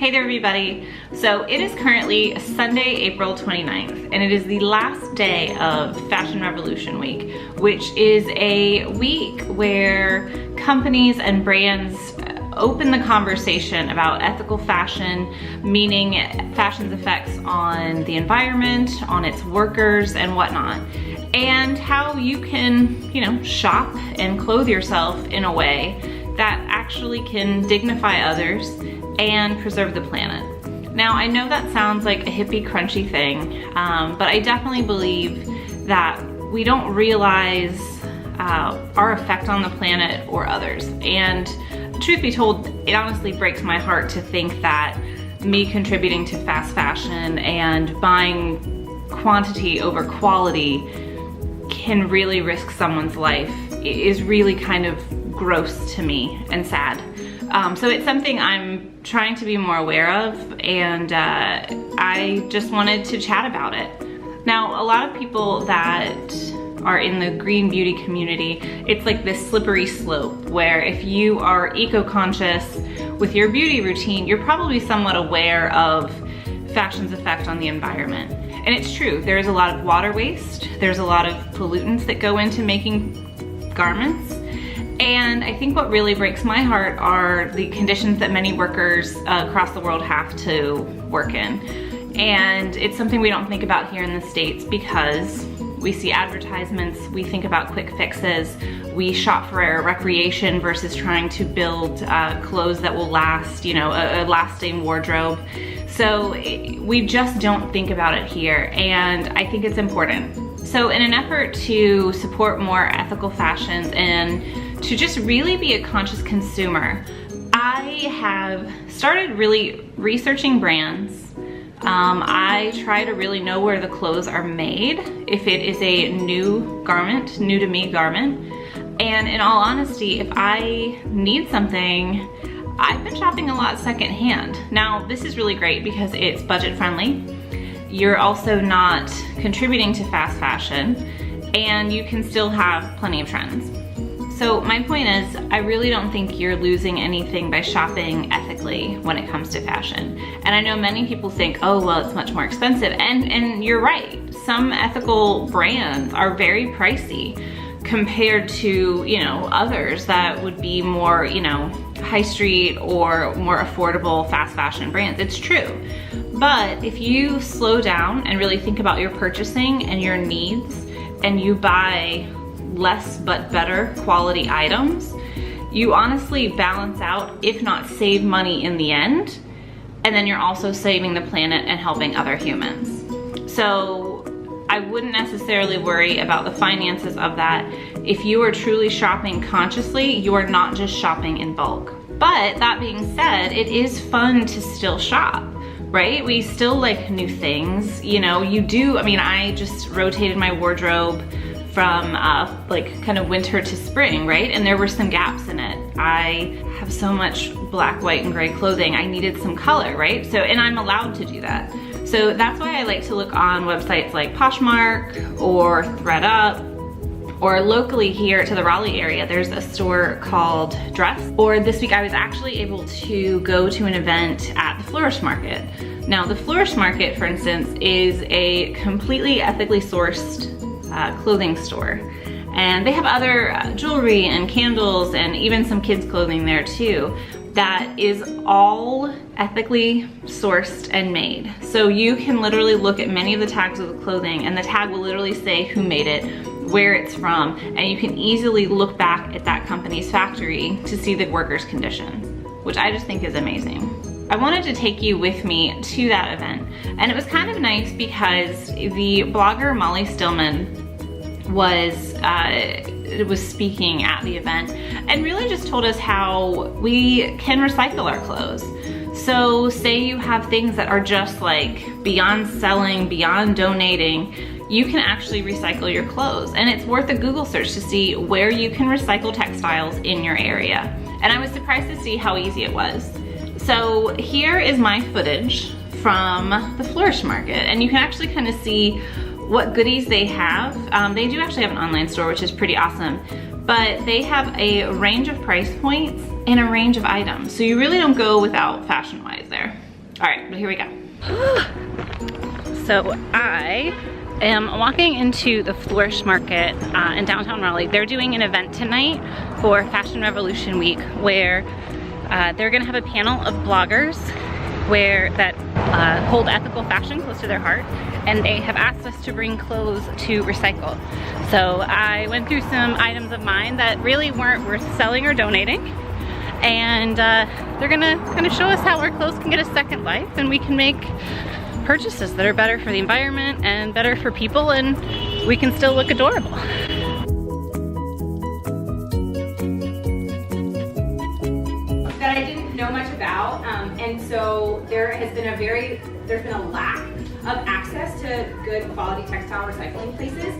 Hey there everybody. So it is currently Sunday, April 29th, and it is the last day of Fashion Revolution Week, which is a week where companies and brands open the conversation about ethical fashion, meaning fashion's effects on the environment, on its workers and whatnot, and how you can, shop and clothe yourself in a way that actually can dignify others and preserve the planet. Now, I know that sounds like a hippie crunchy thing, but I definitely believe that we don't realize our effect on the planet or others. And truth be told, it honestly breaks my heart to think that me contributing to fast fashion and buying quantity over quality can really risk someone's life. It is really kind of gross to me and sad. So it's something I'm trying to be more aware of, and I just wanted to chat about it. Now, a lot of people that are in the green beauty community, it's like this slippery slope where if you are eco-conscious with your beauty routine, you're probably somewhat aware of fashion's effect on the environment. And it's true, there's a lot of water waste, there's a lot of pollutants that go into making garments. And I think what really breaks my heart are the conditions that many workers across the world have to work in. And it's something we don't think about here in the States because we see advertisements, we think about quick fixes, we shop for recreation versus trying to build clothes that will last, a lasting wardrobe. So we just don't think about it here, and I think it's important. So in an effort to support more ethical fashions and to just really be a conscious consumer, I have started really researching brands. I try to really know where the clothes are made, if it is a new garment, new to me garment. And in all honesty, if I need something, I've been shopping a lot secondhand. Now, this is really great because it's budget friendly. You're also not contributing to fast fashion, and you can still have plenty of trends. So my point is, I really don't think you're losing anything by shopping ethically when it comes to fashion. And I know many people think, oh, well, it's much more expensive. And you're right. Some ethical brands are very pricey compared to, others that would be more, high street or more affordable fast fashion brands. It's true. But if you slow down and really think about your purchasing and your needs, and you buy less but better quality items, you honestly balance out, if not save money in the end, and then you're also saving the planet and helping other humans. So I wouldn't necessarily worry about the finances of that. If you are truly shopping consciously, you are not just shopping in bulk. But that being said, it is fun to still shop, right? We still like new things, I just rotated my wardrobe from kind of winter to spring, right? And there were some gaps in it. I have so much black, white, and gray clothing. I needed some color, right? And I'm allowed to do that. So that's why I like to look on websites like Poshmark or ThredUp, or locally here to the Raleigh area, there's a store called Dress. Or this week I was actually able to go to an event at the Flourish Market. Now the Flourish Market, for instance, is a completely ethically sourced clothing store. And they have other jewelry and candles and even some kids clothing there too that is all ethically sourced and made. So you can literally look at many of the tags of the clothing and the tag will literally say who made it, where it's from, and you can easily look back at that company's factory to see the workers' condition, which I just think is amazing. I wanted to take you with me to that event, and it was kind of nice because the blogger Molly Stillman was speaking at the event and really just told us how we can recycle our clothes. So say you have things that are just like beyond selling, beyond donating, you can actually recycle your clothes. And it's worth a Google search to see where you can recycle textiles in your area. And I was surprised to see how easy it was. So here is my footage from the Flourish Market, and you can actually kind of see what goodies they have. They do actually have an online store, which is pretty awesome, but they have a range of price points and a range of items. So you really don't go without fashion-wise there. All right, well, here we go. So I am walking into the Flourish Market in downtown Raleigh. They're doing an event tonight for Fashion Revolution Week where they're gonna have a panel of bloggers that hold ethical fashion close to their heart, and they have asked us to bring clothes to recycle. So I went through some items of mine that really weren't worth selling or donating, and they're gonna kind of show us how our clothes can get a second life and we can make purchases that are better for the environment and better for people, and we can still look adorable. That I didn't know much about, and so there's been a lack of access to good quality textile recycling places,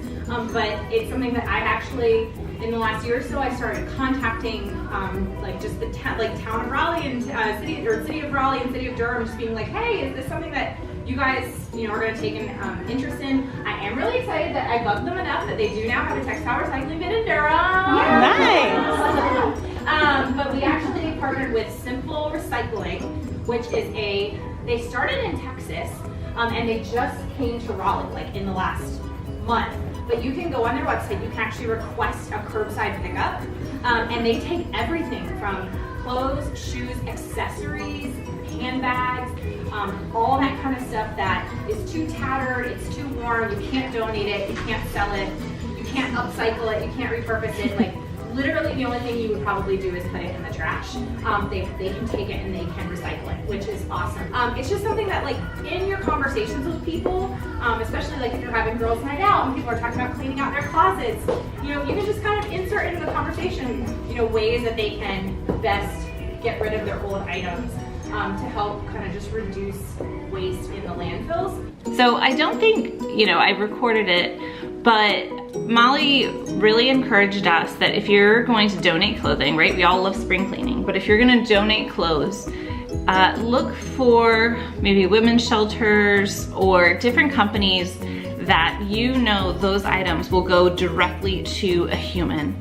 but it's something that I actually, in the last year or so, I started contacting like just the town of Raleigh and city of Raleigh and city of Durham, just being like, hey, is this something that you guys, are going to take an interest in? I am really excited that I bugged them enough that they do now have a textile recycling bin in Durham. Nice. But we actually partnered with Simple Recycling, which is they started in Texas, and they just came to Raleigh like in the last month. But you can go on their website, you can actually request a curbside pickup, and they take everything from clothes, shoes, accessories, handbags, all that kind of stuff that is too tattered, it's too worn, you can't donate it, you can't sell it, you can't upcycle it, you can't repurpose it. Like literally the only thing you would probably do is put it in the trash. They can take it and they can recycle it, which is awesome. It's just something that like in your conversations with people, especially like if you're having girls' night out and people are talking about cleaning out their closets, you can just kind of insert into the conversation, ways that they can best get rid of their old items to help kind of just reduce waste in the landfills. So I don't think, I recorded it, but Molly really encouraged us that if you're going to donate clothing, right? We all love spring cleaning, but if you're gonna donate clothes, look for maybe women's shelters or different companies that those items will go directly to a human.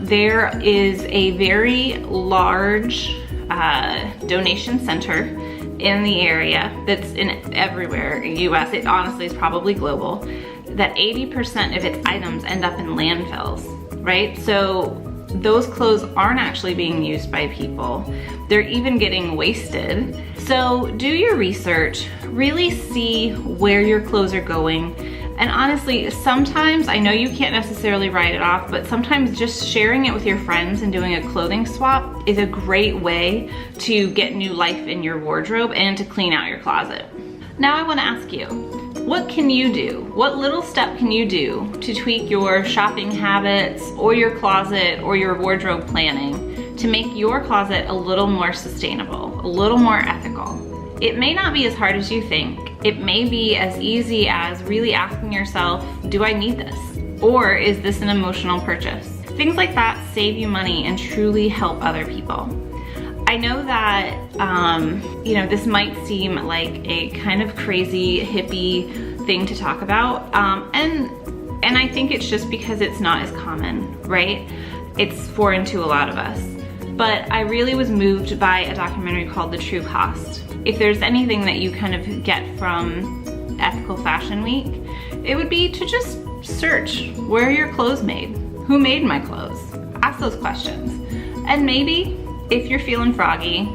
There is a very large donation center in the area that's in everywhere in the US. It honestly is probably global, that 80% of its items end up in landfills, right? So those clothes aren't actually being used by people. They're even getting wasted. So do your research, really see where your clothes are going. And honestly, sometimes, I know you can't necessarily write it off, but sometimes just sharing it with your friends and doing a clothing swap is a great way to get new life in your wardrobe and to clean out your closet. Now I wanna ask you, what can you do? What little step can you do to tweak your shopping habits or your closet or your wardrobe planning to make your closet a little more sustainable, a little more ethical? It may not be as hard as you think. It may be as easy as really asking yourself, do I need this? Or is this an emotional purchase? Things like that save you money and truly help other people. I know that, this might seem like a kind of crazy hippie thing to talk about. And I think it's just because it's not as common, right? It's foreign to a lot of us. But I really was moved by a documentary called The True Cost. If there's anything that you kind of get from Ethical Fashion Week, it would be to just search, where are your clothes made? Who made my clothes? Ask those questions. And maybe, if you're feeling froggy,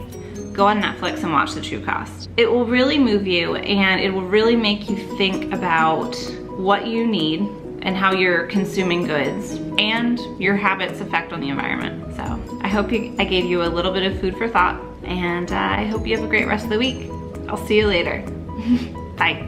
go on Netflix and watch The True Cost. It will really move you, and it will really make you think about what you need and how you're consuming goods and your habits' effect on the environment. So I hope I gave you a little bit of food for thought, and I hope you have a great rest of the week. I'll see you later. Bye.